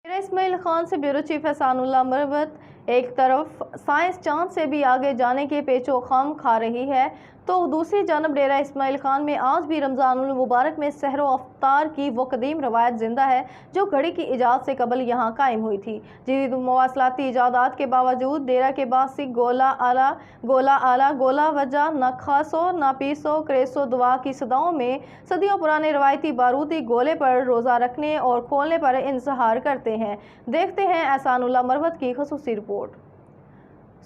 इस्माइल खान से bureau chief Ehsanullah Marwat. एक तरफ साइंस चांद से भी आगे जाने के पेचो खम खा रही है, तो दूसरी जानब डेरा इस्माइल खान में आज भी रमज़ानुल मुबारक में सहरो अफ्तार की वो कदीम रवायत जिंदा है जो घड़ी की इजाज़त से कबल यहाँ कायम हुई थी। जदीद मवासलाती इजादात के बावजूद डेरा के बासी गोला आला गोला वजा न खासो न पीसो क्रेसो दुआ की सदाओं में सदियों पुराने रवायती बारूदी गोले पर रोज़ा रखने और खोलने पर इंतज़ार करते हैं। देखते हैं एहसानुल्लाह मरवत की ख़ुसूसी रिपोर्ट।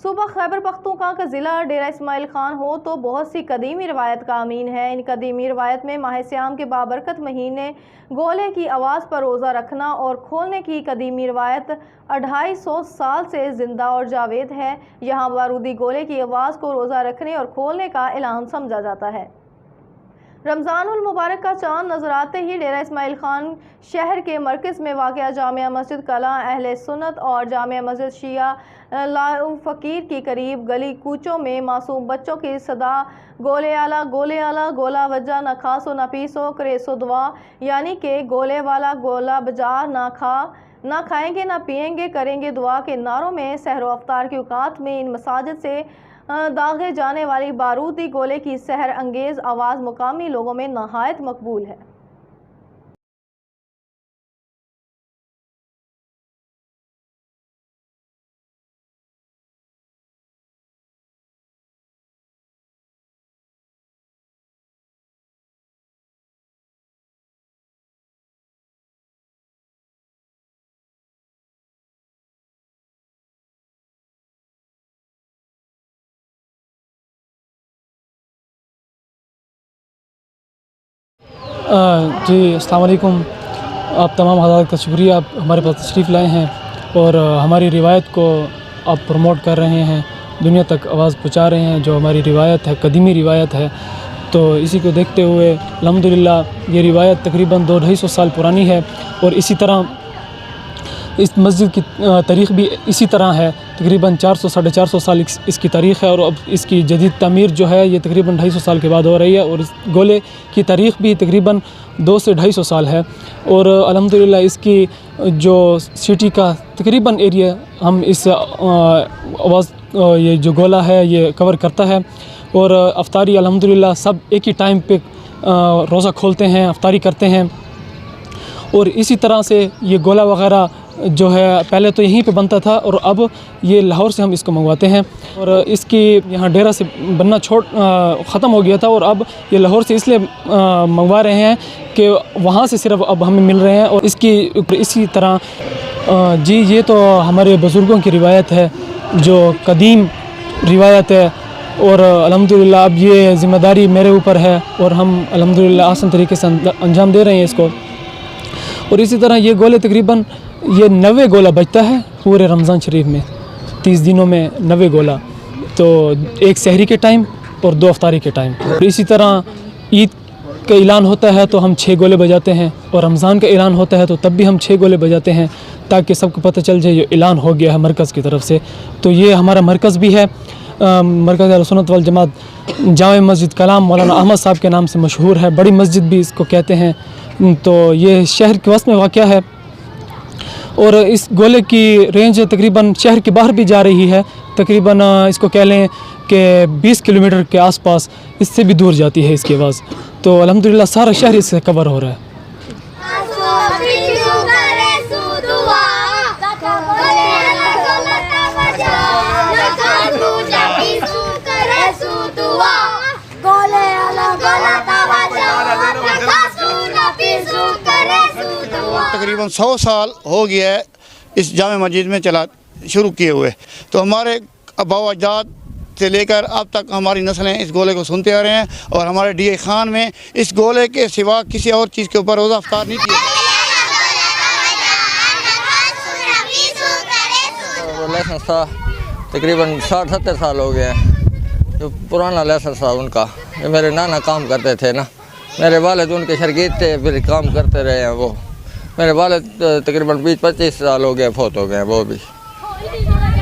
सूबा खैबर पख्तूनख्वा का ज़िला डेरा इस्माइल खान हो तो बहुत सी कदीमी रवायत का अमीन है। इन कदीमी रवायत में माह सियाम के बाबरकत महीने गोले की आवाज़ पर रोज़ा रखना और खोलने की कदीमी रवायत 250 साल से ज़िंदा और जावेद है। यहाँ बारूदी गोले की आवाज़ को रोज़ा रखने और खोलने का ऐलान समझा जाता है। रमज़ानुल मुबारक का चांद नजर आते ही डेरा इस्माइल खान शहर के मरकज़ में वाक़या जामिया मस्जिद कला अहले सुन्नत और जामिया मस्जिद शिया लाउ फ़कीर की करीब गली कूचों में मासूम बच्चों की सदा गोले आला गोला वजा न खासो न पीसो क्रेसो दुआ, यानी कि गोले वाला गोला बजा ना खाएंगे ना पिएंगे करेंगे दुआ के नारों में सहरो अफ्तार के औकात में इन मसाजिद से दागे जाने वाली बारूदी गोले की सहर अंगेज आवाज़ मुकामी लोगों में नहायत मकबूल है। जी अस्सलाम वालेकुम। आप तमाम हज़रात का शुक्रिया, आप हमारे पास तशरीफ़ लाए हैं और हमारी रिवायत को आप प्रमोट कर रहे हैं, दुनिया तक आवाज़ पहुंचा रहे हैं। जो हमारी रिवायत है, कदीमी रिवायत है, तो इसी को देखते हुए अल्हम्दुलिल्लाह ये रिवायत तकरीबन 200-250 साल पुरानी है और इसी तरह इस मस्जिद की तारीख़ भी इसी तरह है। तकरीबन 400-450 साल इसकी तारीख़ है और अब इसकी जदीद तामीर जो है ये तकरीबन 250 साल के बाद हो रही है और इस गोले की तारीख़ भी तकरीबन 200 से 250 साल है। और अल्हम्दुलिल्लाह इसकी जो सिटी का तकरीबन एरिया हम इस आवाज़ ये जो गोला है ये कवर करता है। और अफ्तारी अल्हम्दुलिल्लाह सब एक ही टाइम पे रोज़ा खोलते हैं, अफ्तारी करते हैं। और इसी तरह से ये गोला वग़ैरह जो है पहले तो यहीं पे बनता था और अब ये लाहौर से हम इसको मंगवाते हैं। और इसकी यहाँ डेरा से बनना ख़त्म हो गया था और अब ये लाहौर से इसलिए मंगवा रहे हैं कि वहाँ से सिर्फ अब हमें मिल रहे हैं। और इसकी इसी तरह जी ये तो हमारे बुज़ुर्गों की रिवायत है, जो कदीम रिवायत है और अल्हम्दुलिल्लाह अब ये ज़िम्मेदारी मेरे ऊपर है और हम अल्हम्दुलिल्लाह आसान तरीके से अंजाम दे रहे हैं इसको। और इसी तरह ये गोले तकरीबन ये 90 गोला बचता है पूरे रमज़ान शरीफ में, 30 दिनों में 90 गोला, तो एक सहरी के टाइम और 2 अफ्तारी के टाइम। और इसी तरह ईद का ऐलान होता है तो हम 6 गोले बजाते हैं और रमज़ान का ऐलान होता है तो तब भी हम 6 गोले बजाते हैं ताकि सबको पता चल जाए ये ऐलान हो गया है मरकज़ की तरफ से। तो ये हमारा मरकज़ भी है, मरकज़ अहले सुन्नत वल जमात जामे मस्जिद कलाम मौलाना अहमद साहब के नाम से मशहूर है, बड़ी मस्जिद भी इसको कहते हैं। तो ये शहर के वस्त में वाक़या है और इस गोले की रेंज तकरीबन शहर के बाहर भी जा रही है, तकरीबन इसको कह लें कि 20 किलोमीटर के आसपास, इससे भी दूर जाती है इसकी आवाज़। तो अल्हम्दुलिल्लाह सारा शहर इससे कवर हो रहा है। तकरीबन 100 साल हो गया है इस जामे मस्जिद में चला शुरू किए हुए। तो हमारे अबाव अजदाद से लेकर अब तक हमारी नस्लें इस गोले को सुनते आ रहे हैं और हमारे डीए खान में इस गोले के सिवा किसी और चीज़ के ऊपर रोज़ा अफ्तार नहीं किया। लाइसेंस था तकरीबन 60-70 साल हो गए हैं, जो पुराना लाइसेंस था उनका। जो मेरे नाना काम करते थे ना, मेरे वालिद उनके शर्गीद थे, फिर काम करते रहे हैं वो। मेरे वालिद तकरीबन 20-25 साल हो गए, फौत हो गए हैं वो भी।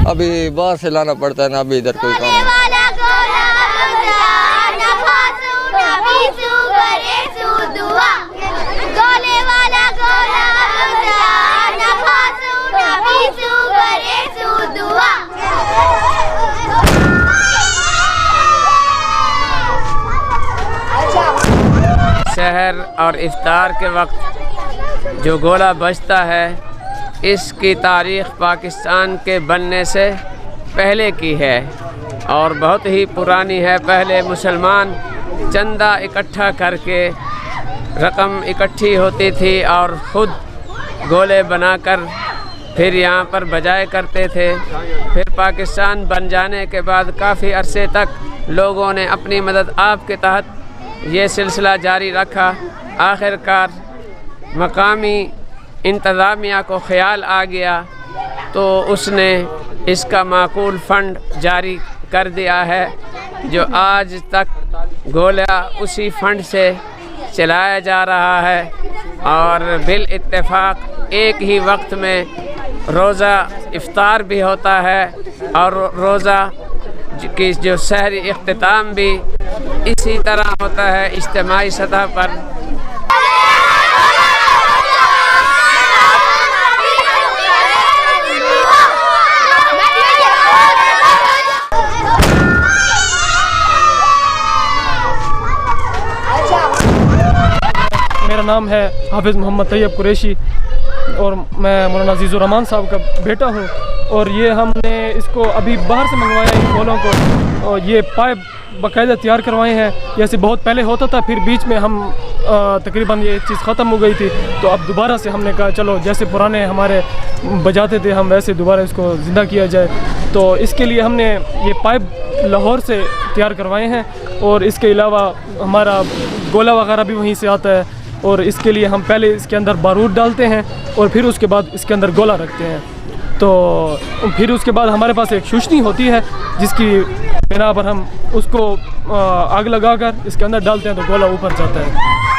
अभी बाहर से लाना पड़ता है ना, अभी इधर कोई काम गोले वाला गोला और इफ्तार के वक्त जो गोला बजता है, इसकी तारीख़ पाकिस्तान के बनने से पहले की है और बहुत ही पुरानी है। पहले मुसलमान चंदा इकट्ठा करके रकम इकट्ठी होती थी और ख़ुद गोले बनाकर फिर यहाँ पर बजाया करते थे। फिर पाकिस्तान बन जाने के बाद काफ़ी अरसे तक लोगों ने अपनी मदद आपके तहत ये सिलसिला जारी रखा। आखिरकार मकामी इंतज़ामिया को ख़याल आ गया तो उसने इसका माकूल फ़ंड जारी कर दिया है, जो आज तक गोला उसी फ़ंड से चलाया जा रहा है। और बिल इत्तेफाक एक ही वक्त में रोज़ा इफ्तार भी होता है और रोज़ा की जो सहरी इख्तिताम भी इसी तरह होता है इज्तिमाई सतह पर। मेरा नाम है हाफिज़ मोहम्मद तैयब कुरैशी और मैं मौलाना अज़ीज़ुर रहमान साहब का बेटा हूँ। और ये हमने इसको अभी बाहर से मंगवाया इन गोलों को, और ये पाइप बाकायदा तैयार करवाए हैं। जैसे बहुत पहले होता था, फिर बीच में हम तकरीबन ये चीज़ ख़त्म हो गई थी, तो अब दोबारा से हमने कहा चलो जैसे पुराने हमारे बजाते थे हम वैसे दोबारा इसको ज़िंदा किया जाए। तो इसके लिए हमने ये पाइप लाहौर से तैयार करवाए हैं और इसके अलावा हमारा गोला वगैरह भी वहीं से आता है। और इसके लिए हम पहले इसके अंदर बारूद डालते हैं और फिर उसके बाद इसके अंदर गोला रखते हैं। तो फिर उसके बाद हमारे पास एक शुशनी होती है जिसकी बिना पर हम उसको आग लगाकर इसके अंदर डालते हैं तो गोला ऊपर जाता है।